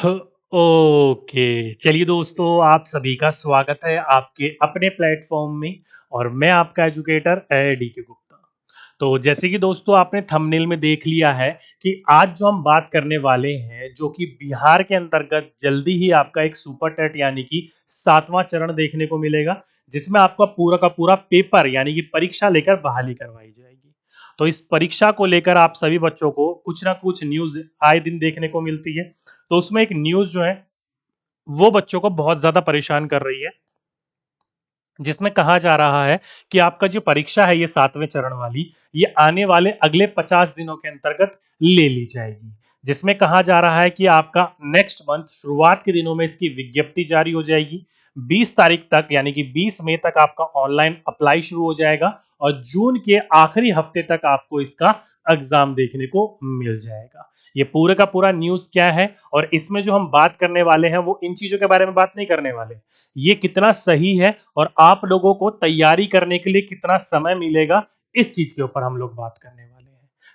ह ओके। चलिए दोस्तों, आप सभी का स्वागत है आपके अपने प्लेटफ़ॉर्म में और मैं आपका एजुकेटर डीके गुप्ता। तो जैसे कि दोस्तों आपने थंबनेल में देख लिया है कि आज जो हम बात करने वाले हैं, जो कि बिहार के अंतर्गत जल्दी ही आपका एक सुपर टेट यानी कि 7वां चरण देखने को मिलेगा, जिसमें आपका पूरा का पूरा पेपर यानी कि परीक्षा लेकर बहाली करवाई जाएगी। तो इस परीक्षा को लेकर आप सभी बच्चों को कुछ ना कुछ न्यूज़ आए दिन देखने को मिलती है। तो उसमें एक न्यूज़ जो है, वो बच्चों को बहुत ज़्यादा परेशान कर रही है, जिसमें कहा जा रहा है कि आपका जो परीक्षा है ये 7वें चरण वाली, ये आने वाले अगले 50 दिनों के अंतर्गत ले ली जाएगी। जिसमें कहा जा रहा है कि आपका नेक्स्ट मंथ शुरुआत के दिनों में इसकी विज्ञप्ति जारी हो जाएगी। 20 तारीख तक यानी कि 20 मई तक आपका ऑनलाइन अप्लाई शुरू हो जाएगा और जून के आखिरी हफ्ते तक आपको इसका एग्जाम देखने को मिल जाएगा। ये पूरे का पूरा न्यूज़ क्या है और इसमें जो हम बात करने वाले हैं वो इन चीज़ों के बारे में बात नहीं करने वाले। ये कितना सही है और आप लोगों को तैयारी करने के लिए कितना समय मिलेगा, इस चीज के ऊपर हम लोग बात करने वाले हैं।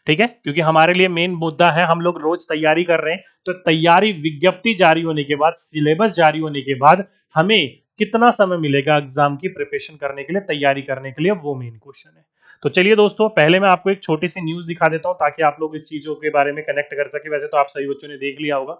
ठीक है, क्योंकि हमारे लिए मेन मुद्दा है, हम लोग रोज तैयारी कर रहे हैं, तो तैयारी विज्ञप्ति जारी होने के बाद, सिलेबस जारी होने के बाद हमें कितना समय मिलेगा एग्जाम की प्रिपरेशन करने के लिए, तैयारी करने के लिए, वो मेन क्वेश्चन है। तो चलिए दोस्तों, पहले मैं आपको एक छोटी सी न्यूज दिखा देता हूं ताकि आप लोग इस चीजों के बारे में कनेक्ट कर सके। वैसे तो आप सभी बच्चों ने देख लिया होगा।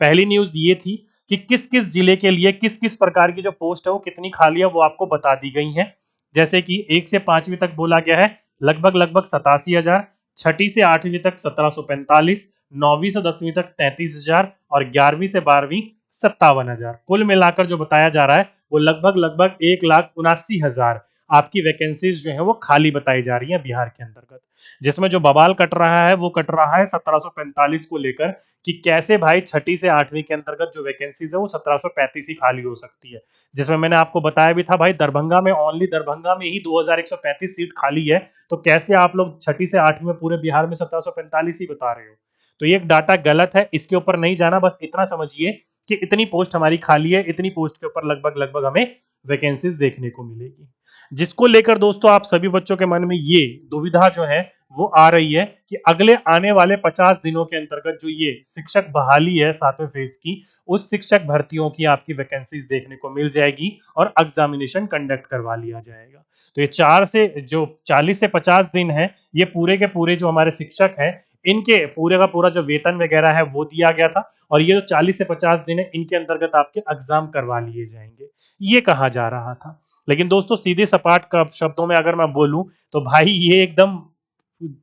पहली न्यूज ये थी कि किस किस जिले के लिए किस किस प्रकार की जो पोस्ट है वो कितनी खाली है, वो आपको बता दी गई है। जैसे कि 1 से 5वीं तक बोला गया है लगभग लगभग 87,000, छठी से 8वीं तक 1745, 9वीं से 10वीं तक 33,000 और 11वीं से 12वीं 57,000। कुल मिलाकर जो बताया जा रहा है वो लगभग लगभग 1,79,000 आपकी वैकेंसीज जो है वो खाली बताई जा रही है बिहार के अंतर्गत। जिसमें जो बवाल कट रहा है वो कट रहा है 1745 को लेकर कि कैसे भाई छठी से 8वीं के अंतर्गत जो वैकेंसीज है वो 1735 ही खाली हो सकती है। जिसमें मैंने आपको बताया भी था भाई, दरभंगा में, ओनली दरभंगा में ही 2135 सीट खाली है। तो कैसे आप लोग छठी से 8वीं में पूरे बिहार में 1745 ही बता रहे हो? तो ये एक डाटा गलत है, इसके ऊपर नहीं जाना, बस इतना समझिए कि इतनी पोस्ट हमारी खाली है, इतनी पोस्ट के ऊपर लगभग लगभग हमें वैकेंसीज देखने को मिलेगी। जिसको लेकर दोस्तों आप सभी बच्चों के मन में ये दुविधा जो है वो आ रही है कि अगले आने वाले 50 दिनों के अंतर्गत जो ये शिक्षक बहाली है 7वें फेज की, उस शिक्षक भर्तियों की आपकी वैकेंसीज देखने को मिल जाएगी और एग्जामिनेशन कंडक्ट करवा लिया जाएगा। तो ये 4 से जो 40 से 50 दिन है, ये पूरे के पूरे जो हमारे शिक्षक हैं, इनके पूरे का पूरा जो वेतन वगैरह है वो दिया गया था और ये जो 40 से 50 दिन है, इनके अंतर्गत आपके एग्जाम करवा लिए जाएंगे, ये कहा जा रहा था। लेकिन दोस्तों सीधे सपाट शब्दों में अगर मैं बोलूं तो भाई ये एकदम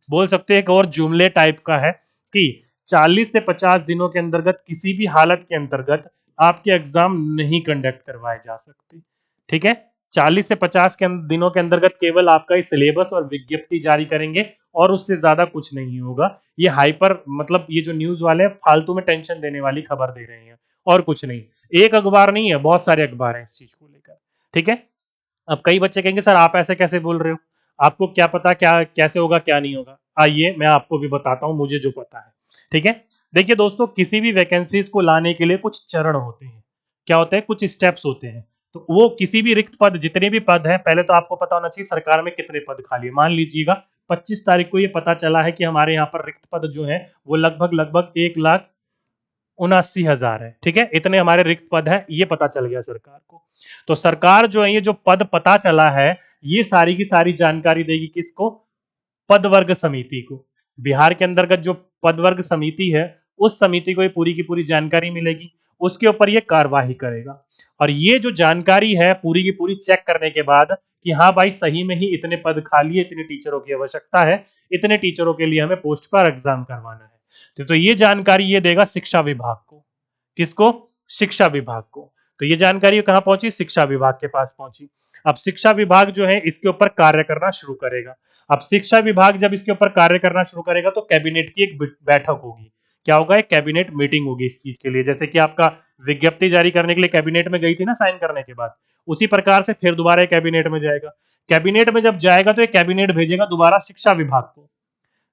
बोल सकते हैं एक और जुमले टाइप का है कि 40 से 50 दिनों के अंतर्गत किसी भी हालत के अंतर्गत आपके एग्जाम नहीं कंडक्ट करवाए जा सकते। ठीक है, 40 से 50 के दिनों के अंतर्गत केवल आपका सिलेबस और विज्ञप्ति जारी करेंगे और उससे ज्यादा कुछ नहीं होगा। ये हाइपर मतलब ये जो न्यूज वाले हैं फालतू में टेंशन देने वाली खबर दे रहे हैं और कुछ नहीं। एक अखबार नहीं है, बहुत सारे अखबार हैं इस चीज को लेकर। ठीक है, अब कई बच्चे कहेंगे सर आप ऐसे कैसे बोल रहे हो, आपको क्या पता क्या कैसे होगा क्या नहीं होगा। आइए मैं आपको भी बताता हूं मुझे जो पता है। ठीक है, देखिए दोस्तों, किसी भी वैकेंसीज को लाने के लिए कुछ चरण होते हैं। क्या होते हैं? कुछ स्टेप्स होते हैं। तो वो किसी भी रिक्त पद, जितने भी पद हैं, पहले तो आपको पता होना चाहिए सरकार में कितने पद खाली है। मान लीजिएगा 25 तारीख को ये पता चला है कि हमारे यहाँ पर रिक्त पद जो है वो लगभग लगभग 1,79,000 है। ठीक है, इतने हमारे रिक्त पद है, ये पता चल गया सरकार को। तो सरकार जो है ये जो पद पता चला है, ये सारी की सारी जानकारी देगी किसको? पद वर्ग समिति को। बिहार के अंतर्गत जो पद वर्ग समिति है, उस समिति को ये पूरी की पूरी जानकारी मिलेगी, उसके ऊपर ये कार्यवाही करेगा। और ये जो जानकारी है पूरी की पूरी चेक करने के बाद कि हाँ भाई सही में ही इतने पद खाली है, इतने टीचरों की आवश्यकता है, इतने टीचरों के लिए हमें पोस्ट पर एग्जाम करवाना है, तो ये जानकारी ये देगा शिक्षा विभाग को। किसको? शिक्षा विभाग को। तो ये जानकारी कहां पहुंची? शिक्षा विभाग के पास पहुंची। अब शिक्षा विभाग जो है इसके ऊपर कार्य करना शुरू करेगा। अब शिक्षा विभाग जब इसके ऊपर कार्य करना शुरू करेगा तो कैबिनेट की एक बैठक होगी। क्या होगा? एक कैबिनेट मीटिंग होगी इस चीज के लिए। जैसे कि आपका विज्ञप्ति जारी करने के लिए कैबिनेट में गई थी ना साइन करने के बाद, उसी प्रकार से फिर दोबारा कैबिनेट में जाएगा। कैबिनेट में जब जाएगा तो एक कैबिनेट भेजेगा दोबारा शिक्षा विभाग को।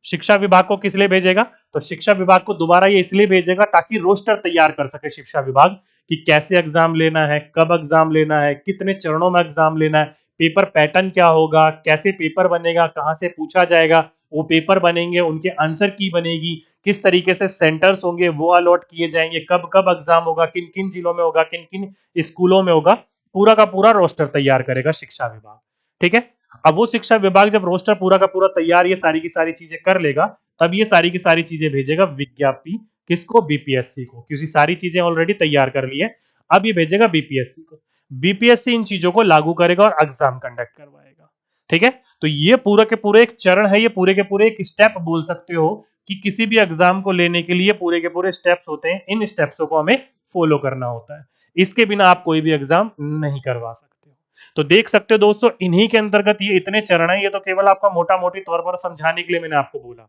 शिक्षा विभाग को किस लिए भेजेगा? तो शिक्षा विभाग को दोबारा ये इसलिए भेजेगा ताकि रोस्टर तैयार कर सके शिक्षा विभाग कि कैसे एग्जाम लेना है, कब एग्जाम लेना है, कितने चरणों में एग्जाम लेना है, पेपर पैटर्न क्या होगा, कैसे पेपर बनेगा, कहां से पूछा जाएगा, वो पेपर बनेंगे, उनके आंसर की बनेगी, किस तरीके से सेंटर्स होंगे वो अलॉट किए जाएंगे, कब कब एग्जाम होगा, किन किन जिलों में होगा, किन किन स्कूलों में होगा, पूरा का पूरा रोस्टर तैयार करेगा शिक्षा विभाग। ठीक है। अब वो शिक्षा विभाग जब रोस्टर पूरा का पूरा तैयार ये सारी की सारी चीजें कर लेगा, तब ये सारी की सारी चीजें भेजेगा विज्ञप्ति किसको, बीपीएससी को, क्योंकि सारी चीजें ऑलरेडी तैयार कर ली है। अब ये भेजेगा बीपीएससी को, बीपीएससी इन चीजों को लागू करेगा और एग्जाम कंडक्ट करवाएगा। ठीक है। तो ये पूरा के पूरे एक चरण है, ये पूरे के पूरे एक स्टेप बोल सकते हो कि किसी भी एग्जाम को लेने के लिए पूरे के पूरे स्टेप्स होते हैं, इन स्टेप्सों को हमें फॉलो करना होता है। इसके बिना आप कोई भी एग्जाम नहीं करवा सकते हो। तो देख सकते हो दोस्तों, इन्हीं के अंतर्गत ये इतने चरण है। ये तो केवल आपका मोटा मोटी तौर पर समझाने के लिए मैंने आपको बोला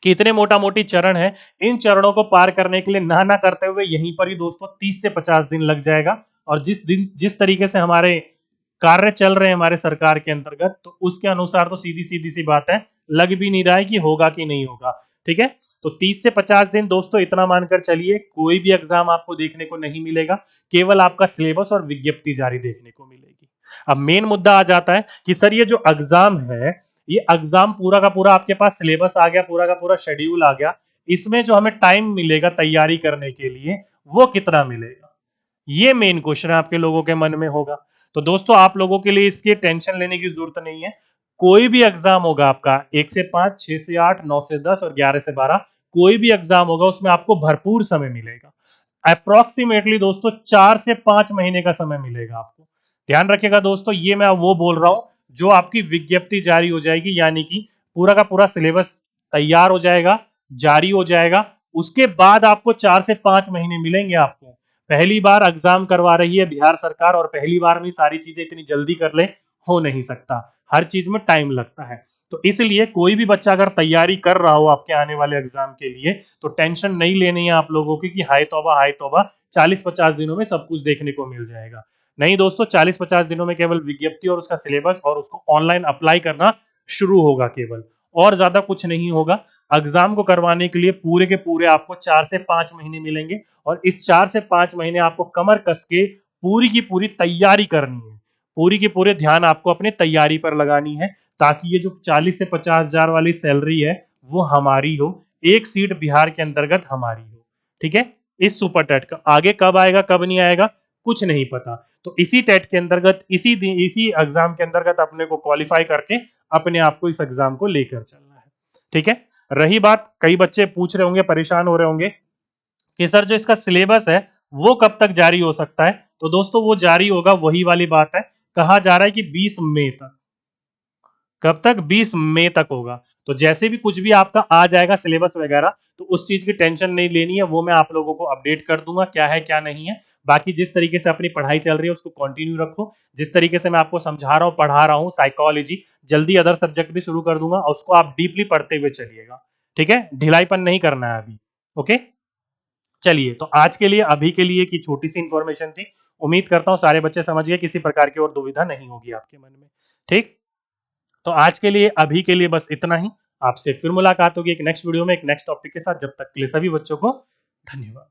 कि इतने मोटा मोटी चरण है। इन चरणों को पार करने के लिए ना करते हुए यहीं पर ही दोस्तों 30 से 50 दिन लग जाएगा। और जिस तरीके से हमारे कार्य चल रहे हैं हमारे सरकार के अंतर्गत, तो उसके अनुसार तो सीधी सीधी सी बात है, लग भी नहीं रहा है कि होगा कि नहीं होगा। ठीक है। तो 30 से 50 दिन दोस्तों इतना मानकर चलिए, कोई भी एग्जाम आपको देखने को नहीं मिलेगा, केवल आपका सिलेबस और विज्ञप्ति जारी देखने को मिलेगी। अब मेन मुद्दा आ जाता है कि सर ये जो एग्जाम है, ये एग्जाम पूरा का पूरा आपके पास सिलेबस आ गया, पूरा का पूरा शेड्यूल आ गया, इसमें जो हमें टाइम मिलेगा तैयारी करने के लिए वो कितना मिलेगा, ये मेन क्वेश्चन आपके लोगों के मन में होगा। तो दोस्तों आप लोगों के लिए इसकी टेंशन लेने की जरूरत नहीं है। कोई भी एग्जाम होगा आपका 1 से 5, 6 से 8, 9 से 10 और 11 से 12, कोई भी एग्जाम होगा उसमें आपको भरपूर समय मिलेगा। अप्रोक्सीमेटली दोस्तों 4 से 5 महीने का समय मिलेगा आपको। ध्यान रखिएगा दोस्तों, ये मैं वो बोल रहा हूं जो आपकी विज्ञप्ति जारी हो जाएगी, यानी कि पूरा का पूरा सिलेबस तैयार हो जाएगा, जारी हो जाएगा, उसके बाद आपको 4 से 5 महीने मिलेंगे आपको। पहली बार एग्जाम करवा रही है बिहार सरकार, और पहली बार में सारी चीजें इतनी जल्दी कर ले, हो नहीं सकता, हर चीज में टाइम लगता है। तो इसलिए कोई भी बच्चा अगर तैयारी कर रहा हो आपके आने वाले एग्जाम के लिए, तो टेंशन नहीं लेनी है आप लोगों की कि हाय तौबा 40-50 दिनों में सब कुछ देखने को मिल जाएगा। नहीं दोस्तों, 40-50 दिनों में केवल विज्ञप्ति और उसका सिलेबस और उसको ऑनलाइन अप्लाई करना शुरू होगा केवल, और ज्यादा कुछ नहीं होगा। एग्जाम को करवाने के लिए पूरे के पूरे आपको 4 से 5 महीने मिलेंगे, और इस 4 से 5 महीने आपको कमर कस के पूरी की पूरी तैयारी करनी है, पूरी की पूरे ध्यान आपको अपनी तैयारी पर लगानी है, ताकि ये जो 40 से 50 हजार वाली सैलरी है वो हमारी हो, एक सीट बिहार के अंतर्गत हमारी हो। ठीक है। इस सुपर टेट का आगे कब आएगा कब नहीं आएगा कुछ नहीं पता। तो इसी टेट के अंतर्गत इसी एग्जाम के अंतर्गत अपने को क्वालिफाई करके अपने आप को इस एग्जाम को लेकर चलना है। ठीक है। रही बात, कई बच्चे पूछ रहे होंगे, परेशान हो रहे होंगे कि सर जो इसका सिलेबस है वो कब तक जारी हो सकता है। तो दोस्तों वो जारी होगा, वही वाली बात है, कहा जा रहा है कि 20 मई तक। कब तक? 20 मई तक होगा। तो जैसे भी कुछ भी आपका आ जाएगा सिलेबस वगैरह, तो उस चीज की टेंशन नहीं लेनी है, वो मैं आप लोगों को अपडेट कर दूंगा क्या है क्या नहीं है। बाकी जिस तरीके से अपनी पढ़ाई चल रही है उसको कंटिन्यू रखो, जिस तरीके से मैं आपको समझा रहा हूँ पढ़ा रहा हूँ साइकोलॉजी, जल्दी अदर सब्जेक्ट भी शुरू कर दूंगा और उसको आप डीपली पढ़ते हुए चलिएगा। ठीक है, ढिलाईपन नहीं करना है अभी। ओके, चलिए तो आज के लिए अभी के लिए की छोटी सी इंफॉर्मेशन थी। उम्मीद करता हूँ सारे बच्चे समझ गए, किसी प्रकार की और दुविधा नहीं होगी आपके मन में। ठीक, तो आज के लिए अभी के लिए बस इतना ही। आपसे फिर मुलाकात होगी एक नेक्स्ट वीडियो में एक नेक्स्ट टॉपिक के साथ। जब तक के लिए सभी बच्चों को धन्यवाद।